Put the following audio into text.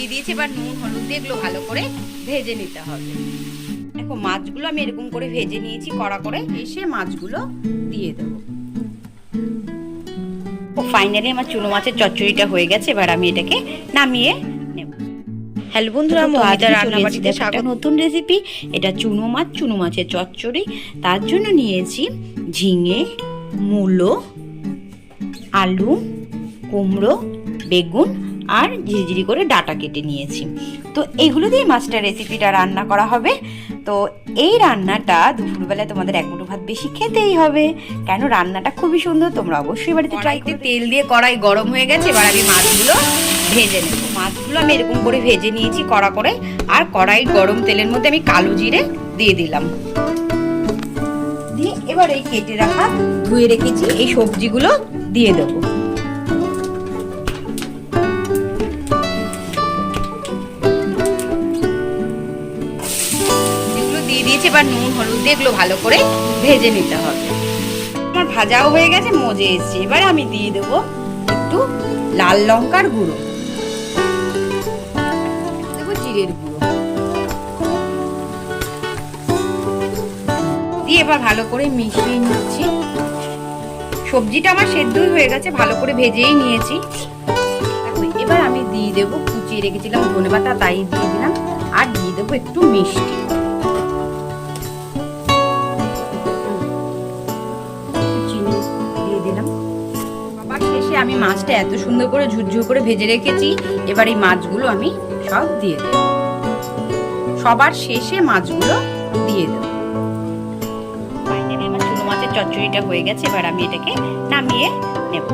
দিয়ে দিয়েছি, এবার নুন হলুদ দিয়ে এগুলো ভালো করে ভেজে নিতে হবে। দেখো মাছগুলো আমি এরকম করে ভেজে নিয়েছি কড়া করে, এসে মাছগুলো দিয়ে দেবো। ও ফাইনালি আমার চুনো মাছের চচ্চড়িটা হয়ে গেছে, এবার আমি এটাকে নামিয়ে নেব। হ্যালো বন্ধুরা, মৌমিতা রান্নাবাটিতে স্বাগত। নতুন রেসিপি, এটা চুনো মাছের চচ্চড়ি। তার জন্য নিয়েছি ঝিঙে, মূলো, আলু, কুমড়ো, বেগুন আর ঝিরিঝিরি করে ডাঁটা কেটে নিয়েছি। তো এগুলো দিয়ে মাছটা রেসিপিটা রান্না করা হবে। তো এই রান্নাটা দুপুরবেলায় তোমাদের এক মুঠো ভাত বেশি খেতেই হবে, কেন রান্নাটা খুবই সুন্দর। তোমরা অবশ্যই বাড়িতে ট্রাই করতে। তেল দিয়ে কড়াই গরম হয়ে গেছে, এবার আমি মাছগুলো ভেজে নেব। মাছগুলো আমি এরকম করে ভেজে নিয়েছি কড়া করে, আর কড়াই গরম তেলের মধ্যে আমি কালো জিরে দিয়ে দিলাম। দিয়ে এবার এই কেটে রাখা ধুয়ে রেখেছি এই সবজিগুলো দিয়ে দেবো। দিয়েছি, এবার নুন হলুদ দিয়ে এগুলো ভালো করে ভেজে নিতে হবে। আমার ভাজাও হয়ে গেছে, মজে এসছে। এবার আমি দিয়ে দেবো একটু লাল লঙ্কার গুঁড়ো, দেবো জিরের গুঁড়ো দিয়ে এবার ভালো করে মিশিয়ে নিচ্ছি। সবজিটা আমার সেদ্ধই হয়ে গেছে, ভালো করে ভেজেই নিয়েছি। এবার আমি দিয়ে দেবো কুচিয়ে রেখেছিলাম ধনেপাতা, তাই দিয়ে দিলাম। আর দিয়ে দেবো একটু মিষ্টি, শেষে আমি মাছটা এত সুন্দর করে ঝুরঝুর করে ভেজে রেখেছি, এবার এই মাছগুলো আমি সব দিয়ে দেব। সবার শেষে মাছগুলো দিয়ে দেব। ফাইনালি আমার চুনো মাছের চচ্চড়িটা হয়ে গেছে, এবার আমি এটাকে নামিয়ে নেব।